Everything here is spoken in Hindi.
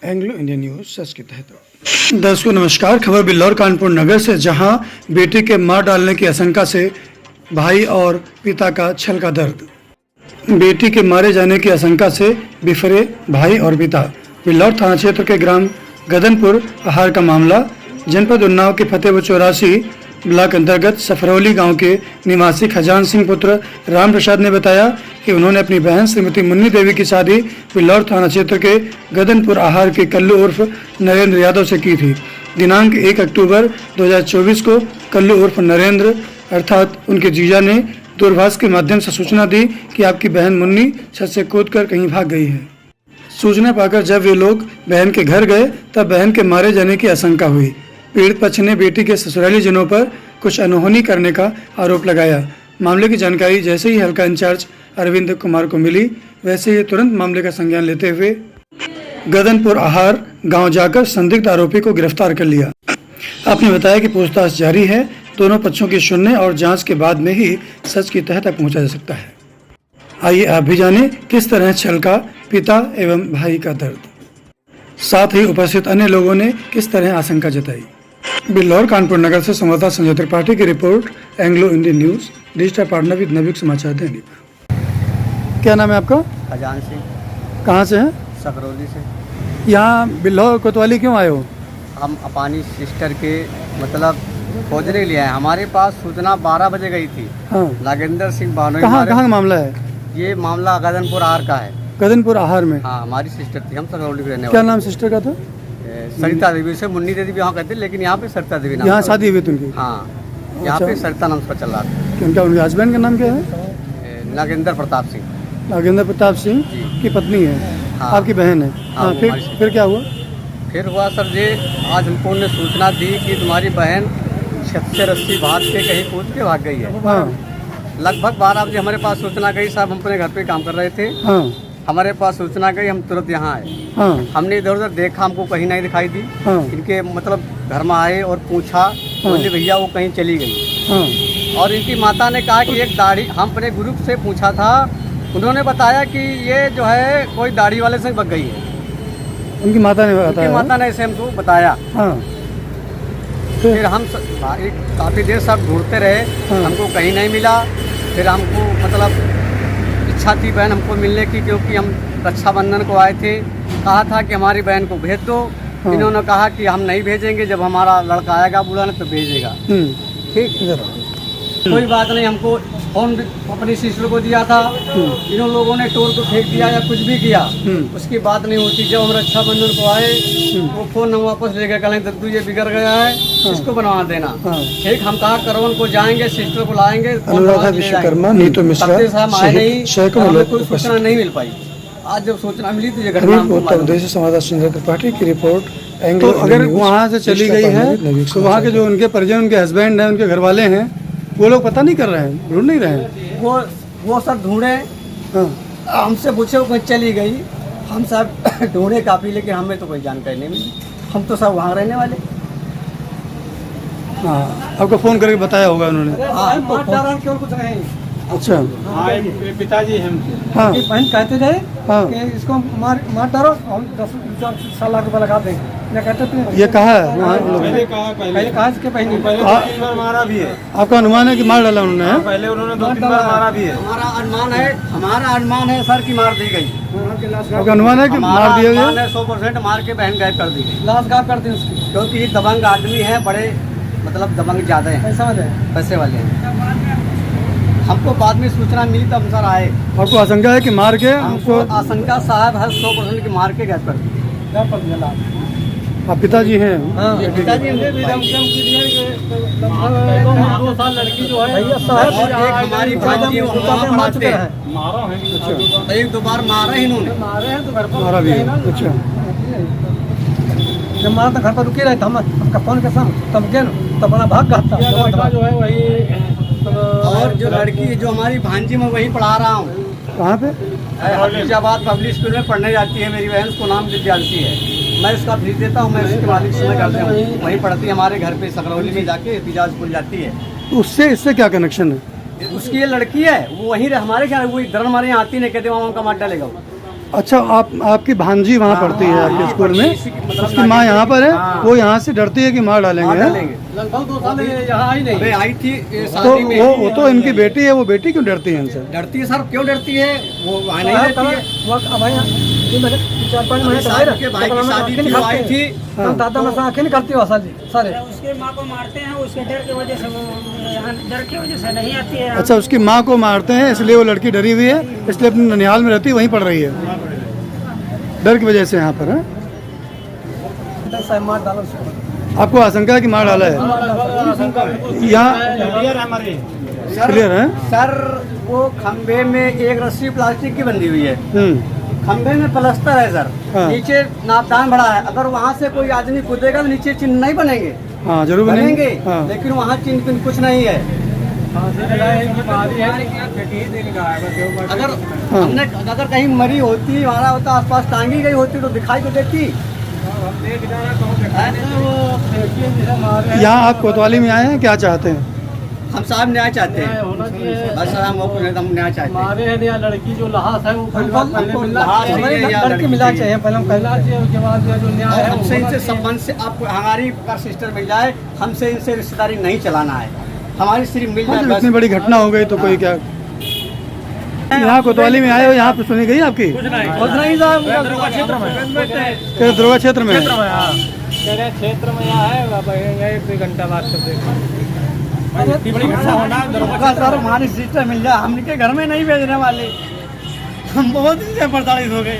एंग्लो इंडियन न्यूज सच के तहत। दर्शकों नमस्कार। खबर बिल्लौर कानपुर नगर से, जहां बेटी के मार डालने की आशंका से भाई और पिता का छल का दर्द। बेटी के मारे जाने की आशंका से बिफरे भाई और पिता। बिल्लौर थाना क्षेत्र के ग्राम गदनपुर आहार का मामला। जनपद उन्नाव के फतेहपुर 84 ब्लॉक अंतर्गत सफरौली गांव के निवासी खजान सिंह पुत्र राम प्रसाद ने बताया कि उन्होंने अपनी बहन श्रीमती मुन्नी देवी की शादी बिल्लौर थाना क्षेत्र के गदनपुर आहार के कल्लू उर्फ नरेंद्र यादव से की थी। दिनांक 1 अक्टूबर 2024 को कल्लू उर्फ नरेंद्र अर्थात उनके जीजा ने दूरभाष के माध्यम से सूचना दी कि आपकी बहन मुन्नी छत से कूदकर कहीं भाग गई है। सूचना पाकर जब वे लोग बहन के घर गए तब बहन के मारे जाने की आशंका हुई। पीड़ित पक्ष ने बेटी के ससुराली जनों पर कुछ अनहोनी करने का आरोप लगाया। मामले की जानकारी जैसे ही हल्का इंचार्ज अरविंद कुमार को मिली, वैसे ही तुरंत मामले का संज्ञान लेते हुए गदनपुर आहार गांव जाकर संदिग्ध आरोपी को गिरफ्तार कर लिया। आपने बताया कि पूछताछ जारी है। दोनों पक्षों की सुनने और जांच के बाद में ही सच की तह तक पहुंचा जा सकता है। आइए आप भी जाने किस तरह छल का पिता एवं भाई का दर्द, साथ ही उपस्थित अन्य लोगों ने किस तरह आशंका जताई। बिल्लौर कानपुर नगर से संवाददाता संजय त्रिपाठी की report, Anglo Indian news, digital partner with Navyug Samachar Dainik. क्या नाम है आपका? खजान सिंह। कहाँ से हैं? सकरौली से। यहाँ बिल्लौर कोतवाली क्यों आए हो? हम अपनी सिस्टर के मतलब खोजने के लिए आए। हमारे पास सूचना 12 बजे गई थी। हाँ। नागेंद्र सिंह भानोई। कहाँ का मामला है? ये मामला गदनपुर आहार का है। गदनपुर आहार में? हाँ, हमारी सिस्टर थी। हम सकरौली के रहने वाले। क्या नाम सिस्टर का था? सरिता देवी। से मुन्नी देवी यहाँ कहते, लेकिन यहाँ पे सरिता देवी नाम। यहाँ शादी हुई थी उनकी? हाँ, यहाँ पे सरिता नाम पर चल रहा था। उनका उनके हस्बैंड का नाम क्या है? नागेंद्र प्रताप सिंह। नागेंद्र प्रताप सिंह की पत्नी है। हाँ। आपकी बहन है। हाँ, फिर क्या हुआ? फिर हुआ सर जी, आज हमको उन्होंने सूचना दी कि तुम्हारी बहन छत से रस्सी बांध के कहीं कूद के भाग गई है। हाँ। लगभग 12 बजे हमारे पास सूचना गई। साहब हम अपने घर पे काम कर रहे थे। हाँ। हमारे पास सूचना गई, हम तुरंत यहाँ आए। हाँ। हमने इधर उधर देखा, हमको कहीं नहीं दिखाई दी। हाँ। इनके मतलब घर में आए और पूछा, बोले भैया वो कहीं चली गई। हाँ। और इनकी माता ने कहा कि एक दाढ़ी, हम अपने गुरु से पूछा था, उन्होंने बताया कि ये जो है कोई दाढ़ी वाले से भाग गई है। उनकी माता ने बताया? उनकी माता ने ऐसे हमको बताया। हाँ। फिर हम काफ़ी देर सब ढूंढते रहे। हाँ। हमको कहीं नहीं मिला। फिर हमको मतलब इच्छा थी बहन हमको मिलने की, क्योंकि हम रक्षाबंधन को आए थे। कहा था कि हमारी बहन को भेज दो। हाँ। इन्होंने कहा कि हम नहीं भेजेंगे, जब हमारा लड़का आएगा बुलाने तो भेजेगा। ठीक, कोई बात नहीं। हमको फोन अपनी सिस्टर को दिया था, इन लोगों ने टोर को फेंक दिया या कुछ भी किया, उसकी बात नहीं होती। जब हम रक्षाबंधन को आए, वो फोन हम वापस ले गए। कल दद्दू ये बिगड़ गया है, इसको बनवा देना। ठीक, हम कहा करवन को जाएंगे, सिस्टर को लाएंगे। विश्वकर्मा नीतू मिश्रा आए नहीं, कोई सूचना नहीं मिल पाई। आज जब सूचना मिली तो ये घटना उत्तर प्रदेश से संवाददाता संजय त्रिपाठी की रिपोर्ट, एंग्लो। तो अगर वहाँ से चली गई है तो वहाँ के जो उनके परिजन, उनके हस्बैंड हैं, उनके घर वाले हैं, वो लोग पता नहीं कर रहे हैं, ढूंढ नहीं रहे हैं। वो सब ढूंढे। हाँ। हमसे पूछे वो चली गई। हम सब ढूंढे काफ़ी, लेकिन हमें तो कोई जानकारी नहीं मिली। हम तो सब वहाँ रहने वाले। हाँ, आपको फ़ोन करके बताया होगा उन्होंने? हाँ, क्यों कुछ नहीं। अच्छा। पिताजी हैं। हाँ। बहन कहते थे कि इसको मार डालो, हम 10 लाख रुपए लगा देंगे। कहते थे ये कहा है पहले कहा इसके पहले मारा भी है। आपका अनुमान है कि मार डाला उन्होंने? पहले उन्होंने 2-3 बार मारा भी है। हमारा अनुमान है सर कि मार दी गई। आपका अनुमान है कि मार दिया गया? 100% मार के बहन गायब कर दी गई। लाश गायब कर दी उसकी, क्योंकि दबंग आदमी है, बड़े मतलब दबंग ज्यादा है, पैसे वाले हैं। हमको बाद में सूचना मिली तब हम सर आए। आपको आशंका है कि मार के हमको आशंका साहब है 100% की मार के गायब कर दी। आप पिताजी हैं? पिताजी हमने भी धमकी दिया कि 2 साल लड़की जो है, और एक हमारी भांजी मारते हैं। एक 2 बार मारा है इन्होंने। मारा भी है। अच्छा। जब मारा तो घर पर रुके रहे थे। हमका फोन के साथ तब गए तब बड़ा भाग गया जो है वही। और जो लड़की जो हमारी भांजी में वही पढ़ा रहा हूँ। कहाँ पे? हफीजाबाद पब्लिक स्कूल में पढ़ने जाती है मेरी बहन, उसको नाम जानती है। मैं उसका फीस देता हूँ, मैं उसके मालिक से करता हूँ। वहीं पढ़ती है हमारे घर पे सकरौली में जाके हफीजाबाद स्कूल जाती है। तो उससे इससे क्या कनेक्शन है? उसकी ये लड़की है, वो वहीं हमारे क्या, वो इधर हमारे यहाँ आती नहीं, कहते वहाँ उनका मार डालेगा। अच्छा, आपकी भांजी वहाँ पढ़ती है आपके स्कूल में, उसकी माँ यहाँ पर है, वो यहाँ से डरती है कि मार डालेंगे, हैं? लगभग 2 साल यहाँ आई नहीं, आई थी तो शादी में। वो तो इनकी बेटी है, वो बेटी क्यों डरती है इनसे? डरती है सर, क्यों डरती है? वो वहाँ नहीं रहती है। 4-5 महीने के भाई की शादी थी, वो आई थी। दादा में आंखें नहीं करती वहाँ जी सारे। उसके माँ को मारते हैं, उसके डर की वजह से वो यहाँ डर की वजह से नहीं आती है। अच्छा, उसकी माँ को मारते हैं इसलिए वो लड़की डरी हुई है, इसलिए अपनी ननिहाल में रहती है, वहीं पढ़ रही है, डर की वजह से यहाँ पर है। मार डालो आपको आशंका है कि मार डाला है यहाँ? क्लियर है सर, वो खंबे में एक रस्सी प्लास्टिक की बंधी हुई है, खंबे में प्लास्टर है सर, हाँ। नीचे नापदान बड़ा है। अगर वहाँ से कोई आदमी कूदेगा तो नीचे चिन्ह नहीं बनेंगे, हाँ जरूर बनेंगे, हाँ। लेकिन वहाँ चिन्ह कुछ नहीं है। अगर हमने अगर कहीं मरी होती, हमारा होता आसपास टांगी गई होती तो दिखाई तो देती। यहाँ आप कोतवाली में आए हैं, क्या चाहते हैं? हम साहब न्याय चाहते हैं, बस हम न्याय चाहते हैं। हमारे यहाँ लड़की जो लहास है वो लहास नहीं है, या लड़की मिला चाहिए, पहले हम कहला चाहिए, उसके बाद जो न्याय और है हमसे इनसे संबंध से आप हमारी सिस्टर मिल जाए, हमसे इनसे रिश्तेदारी नहीं चलाना है, हमारी सिर्फ मिल जाए जब बस। इतनी बड़ी घटना हो गई तो कोई क्या? यहाँ कोतवाली में आए हो, यहाँ पे सुनी गई आपकी? उतना ही साहब क्षेत्र में दुर्गा क्षेत्र में? मेरे क्षेत्र में यहाँ है, 1 घंटा बाद सर हमारी सिस्टर मिल जाए, हम इनके घर में नहीं भेजने वाले, हम बहुत ही प्रताड़ित हो गए।